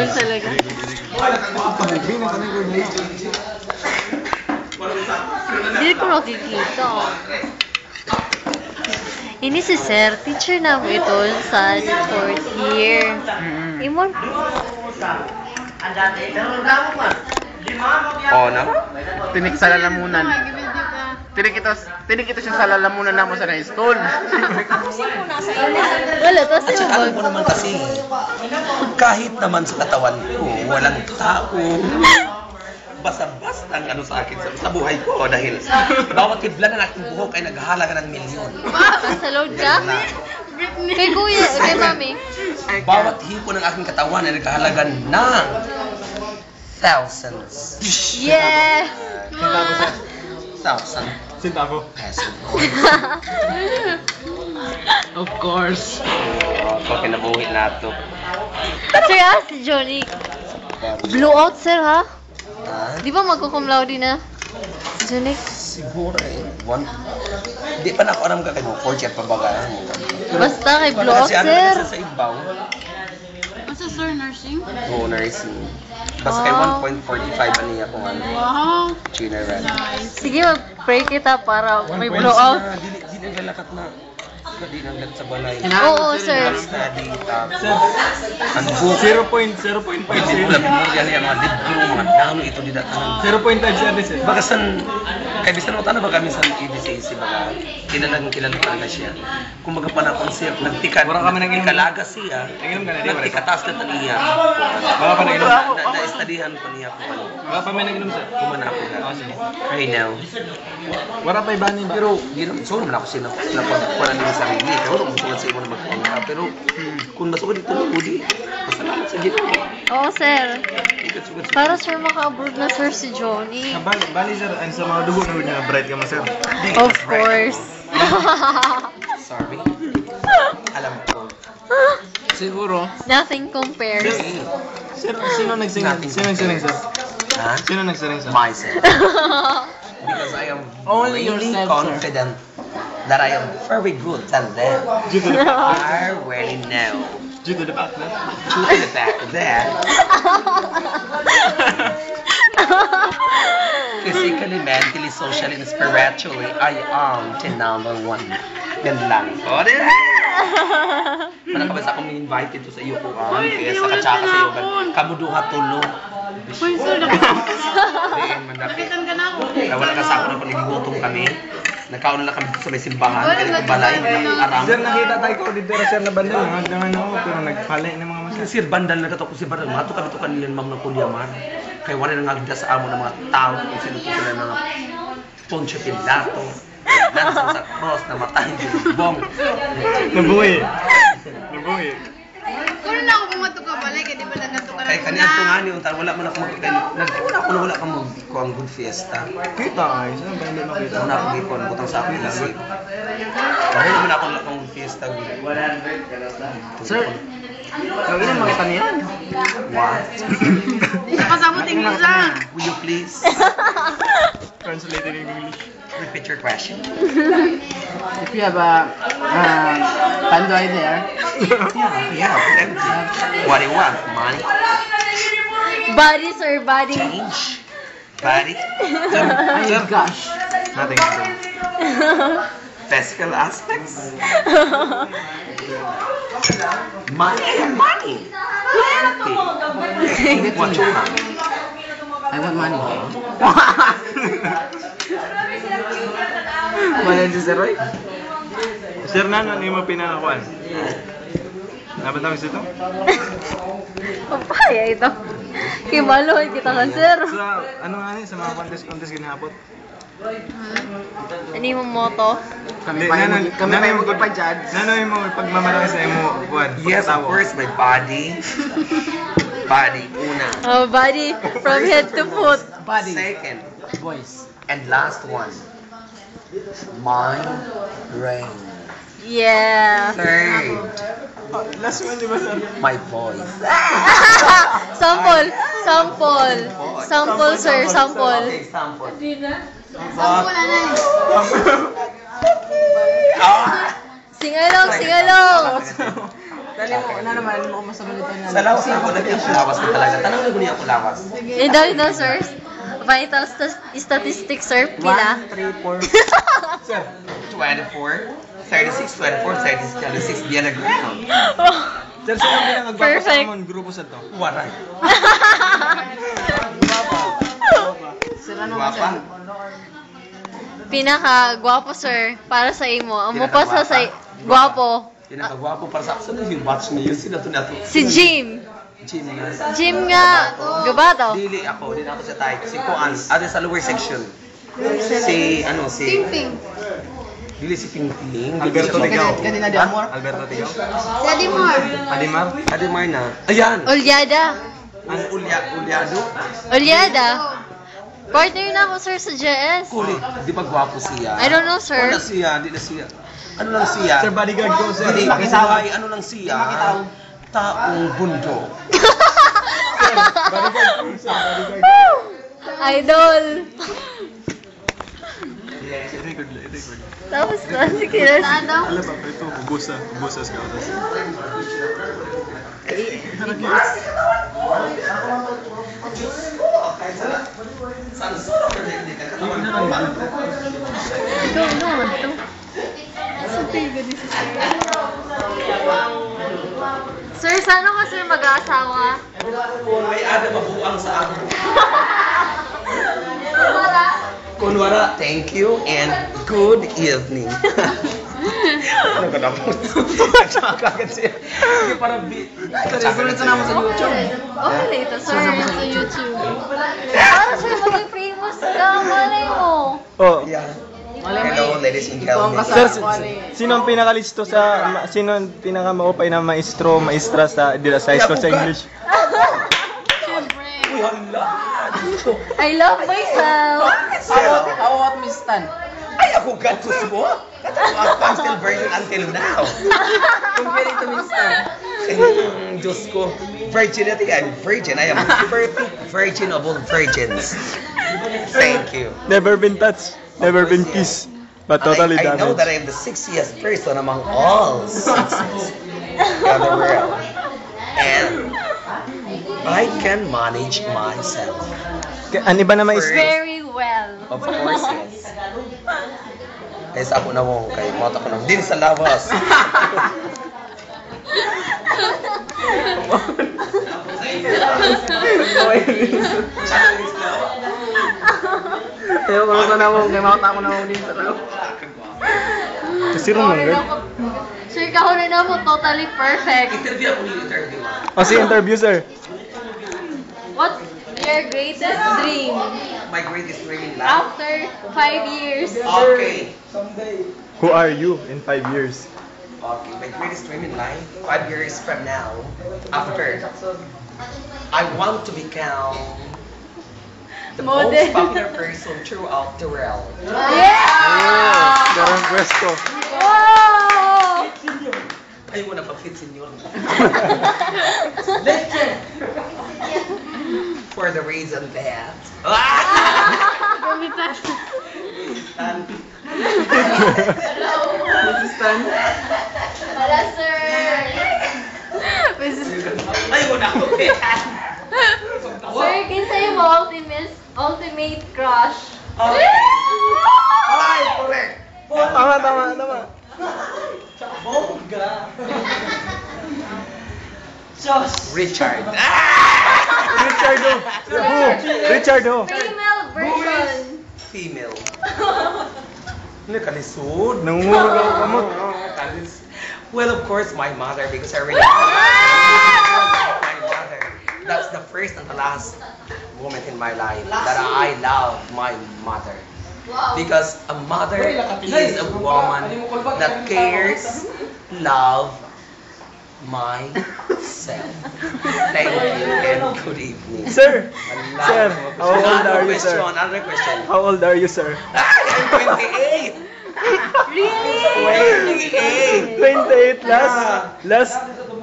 Ikaw talaga. Hindi ko nakikita. Ini si Sir, teacher namin ito sa 4th year. Imon. Oh, na? Tinik sa lalamunan. Tinik ito siya sa lalamunan namo sa high school. Wala, tapos At saka alam ko naman kasi, kahit naman sa katawan ko, walang tao. Basta-basta ang ano sa akin sa buhay ko dahil bawat kibla ng aking buhok ay naghahalaga ng milyon. sa load ka? Kay kuya, kay mami. Bawat hipo ng aking katawan ay naghahalaga ng thousands. Yeah! Thousand Sintabo. pesos. Of course. So, kinabuhi na ito. Sir, si Johnny. Blow out, sir, ha? Ha? Di ba magkukum laude na? Johnny? Siguro eh. Di pa na ako alam ka kayo. 4th year pa ba gano'n mo? Basta kay blow out, Kasi ano sir. na sa ibaw. Asa sir, nursing? Oo, nursing. Basta kay 1.45 niya kung ano. Wow! China red. Sige, mag-pray kita para may blow out. Di na galakat na. Di na galakat sa balay. Oo, sir. Study, tapos. Ang book. 0.05. Hindi mo lang memorya niya mga libro, mga dano ito di datan. 0.5 service eh. Baka san, kaya bisan mo tanong baka minsan EDCC baka kilala talaga siya. Kung baga pa na concept, nagtikalaga siya, nagtikatas na niya. Baka pa nag-inom. Na-studyhan pa niya kung ano. Baka pa may nag-inom sir. Kumana ako ka. I know. Wala pa ibanin ba? Pero, di naman, so naman ako sinapagpunan nila sa sarili. Kaya wala kung sa imo na magpapanga. Pero, kung masukad dito mo, di. Masalamat sa Gino. Oo, sir. Sugat. Para sir maka-abroad na sir si Johnny. Bali sir, ang sa mga dugo na niya, bright ka mo sir. Of course. Sorry. Alam ko. Siguro. Nothing compares. Sir, sino nagsiring sir? Ha? Sino nagsiring sir? Myself. Because I am Only really yourself, confident that I am very good than them. I already know. Due to the fact that. Due to the fact that physically, mentally, socially, and spiritually, I am the number one. Yan lang. O, di ba? Manakabas akong invited to sa iyo po. Kaya sa katsaka sa iyo. Kamuduha tulo. Uy, sir, nakita Diyan, mandaki. ka na ako. Wala ka sa ako na panigigutong kami. Nagkaon na kami sa may simbahan. Kaya itong balay. Aram. Sir, nakita tayo ko dito sir na bandal. Hanggang ano, pero nagpalay ng mga masir. Sir, bandal na kato ko si Bandal. Mato kami ito kanila ma'am ng Kunyaman. Kaya wala na nga sa amo ng mga tao. Kung sino po sila mga Poncio Pilato. Nansang sa cross na matay. Bong. Nabuhi. Kung na ako pumato ka balik, hindi ba nagato ka Kaya kanina ito nga niyo. Wala mo na akong wala kang magkuha ang good fiesta. Kita ay, saan ba hindi makita? Una akong ipon. Butang sa akin lang. Dahil naman ako wala akong fiesta. Sir, lagi na makita niya. What? Pasabutin mo siya. Will you please Translated in English. repeat your question? If you have a Pandoy there, Yeah, empty. What do you want? Money? Body, sir, body. Change? Body? oh gosh, Nothing. Physical aspects? Money. Plenty. What you want? I want money. Wala si Sir Roy? Sir, ano mo pinakakuan? Dapat tawag ito? Papaya ito. Kimaloy kita kan, sir. Sa, ano nga ni, sa mga contest ginahapot? Ano yung moto? Kami pa yung magpa-judge. Nano yung mga pagmamalaki sa imo, kuan? Yes, of course, my body. Body, una. Oh, body from head to foot. Body, Second. boys. And last one. Mind, brain. Yeah. Third. Last one, di ba sir? My voice. Sample, sir, sample. Okay, sample. Wala na eh. Ah! Singalong. Ano naman, alam mo kung masama nito na. Sa lawas ako, lagi ako lawas ko talaga. Tanong na niya ako lawas. Ito, sir. Vital statistics, sir. Pila? 1, 3, 4. Sir. 24, 36, 24, 36, 36, diagram. Sir, sino ang pinakagwapo sa Perfect. amon grupo sa to? Waray. Sila nung Guwapa. Pinaka-gwapo, sir. Para sa imo. Amo pa sa Pinakagwapa? gwapo. Pinakagwapo para sa akin. Yung batch niyo, sino to na to? Si Jim. Jim nga. Jim nga. Gabato. Dili ako, di na ako sa type. Si Kuan, sa lower section. Si, Ping-ping. Dili si Pingping. Alberto Tigaw. Kanina di amor. Alberto Tigaw. Daddy Mar. Adimar. Ademar na. Ayan! Olyada. Ang ulyado. Olyada. Partner na ako, sir, sa JS. Kulit. Di ba gwapo siya? I don't know, sir. Wala siya, di na siya. Ano lang siya? Sir, bodyguard ko, sir. Hindi, Makitaw. kasi ano lang siya? Makitaw. Taong bundo. Bodyguard ko, sir. Bodyguard. Idol. I-record. Tapos na, sige na. Saan daw? Alam ba, ito, bubusa sa kautas. Ikaw naman to. Sir, saan ka, sir, mag-aasawa? Kung may ada mabuang sa ako. Kunwara, thank you and good evening. Ano ka na po? Nagkakagat siya. Hindi para Sunod sa naman sa YouTube. Okay, ito, sir. Sa YouTube. Para, sir, maging famous ka. Malay mo. Oh, Yeah. Malay mo Hello, eh. ladies and Ikaw ang gentlemen. sir, kasama ko eh. sino ang pinakalisto sino ang pinakamaupay na maestra sa sa school sa English? Uy, hala. I love myself. How about Miss Tan? Ay, ako gatos mo? I'm still virgin until now. Comparing to Miss Tan. Diyos ko, virginity, I'm virgin. I am perfect virgin of all virgins. Thank you. Never been touched, never been kissed, but totally I know that damaged. I am the sexiest person among all sexes in the world. And I can manage myself. Ano ba na maestra? Very well. Of course, yes. Kaya sa ako na mo, kay mata ko lang din sa labas. Ayaw ko na mo, kaya makita ko na mo din sa tao. Kasi rumanggal. Sir, kahuli na mo, totally perfect. Interview ako ni interview. O si interview, sir. What's your greatest dream My greatest dream in life. after 5 years? Okay. Who are you in 5 years? Okay, my greatest dream in life, 5 years from now, after, I want to become the Model. most popular person throughout the world. Yeah! Garang pwesto. Wow! Ayaw mo na pa-fit senyor. For the reason that... Miss Tan. Wala, sir. Ayaw mo na pa-fit. Sir, kinsa yung ultimate crush? Ay, correct. Tama. Richard. Richard who? Richard who? Female version. Female. Ano kalisod? Nangungulaw ka mo. Well, of course, my mother, because I really love my mother. That's the first and the last moment in my life that I love my mother. Because a mother is a woman that cares, love myself. Thank you and good evening. Sir, sir, how old Another are you, sir? question, another question. How old are you, sir? I'm 28. Really? 28. 28 last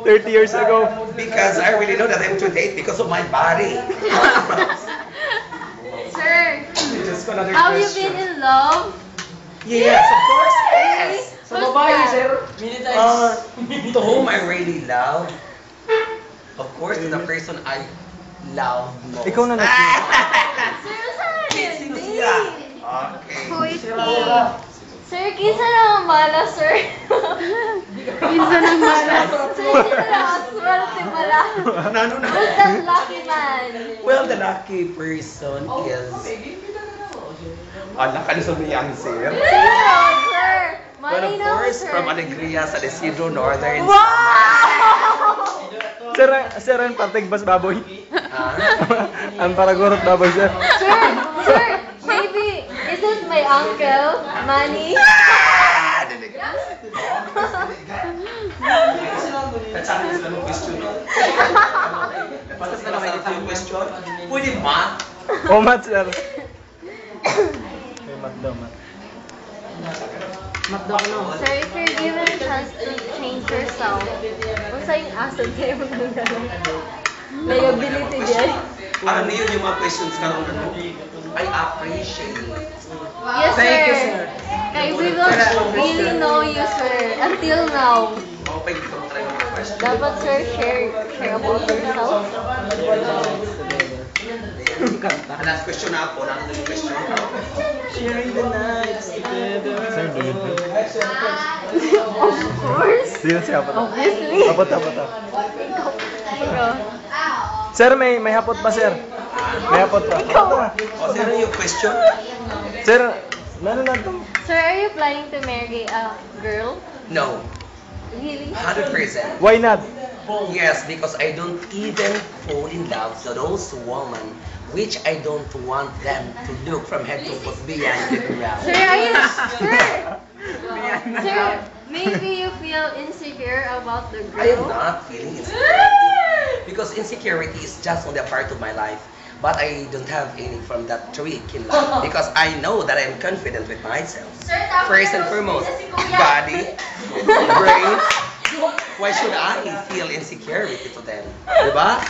30 years ago. Because I really know that I'm 28 because of my body. Sir, Just another have you question. been in love? Yes, of course, yes. Sa babae, sir. To whom I really love, of course, to the person I love most. Ikaw na lang. Sino siya? Okay. Sir, kisa na ang mala, sir. Minsan ang malas. Sir, kisa na ang swerte pala. Ano na? Who's that lucky man? Well, the lucky person is... Ala ka na sa Beyonce. Sir! Well, of Malay na, course, sir. from Alegria sa Isidro Northern. Wow! Sir, ang partigbas baboy. Ah? Ang paragurot baboy, sir. Sir, maybe, is it my uncle, Manny? Pwede ma? O, mat, sir. May mat daw, mat. Sir, if you're given a chance to change yourself, kung sa yung asset kayo ng gano'n? Liability diyan. Ano na yun yung mga questions ka nung ano? I appreciate. Yes, sir. Thank you, sir. Kay we don't really know you, sir. Until now. Okay, dito mo talaga mga questions. Dapat, sir, share about yourself. Last question na ako. Last question. Sharing the nights together. Sir, dulid ko. Of course. Sino siya? Apat. Obviously. Apat. Ikaw. Sir, may hapot pa, sir. May hapot pa. O, sino yung question? Sir, ano na ito? Sir, are you planning to marry a girl? No. Really? 100%. Why not? Yes, because I don't even fall in love to those women which I don't want them to look from head to foot beyond the ground. Sir, are you... Sir, maybe you feel insecure about the I am girl? not feeling insecurity because insecurity is just only a part of my life. But I don't have any from that trick in life because I know that I am confident with myself. First and foremost, body, brain. Why should I feel insecurity to them? Diba?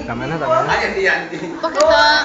Tama na. Ay, hindi yan. Bakit ba?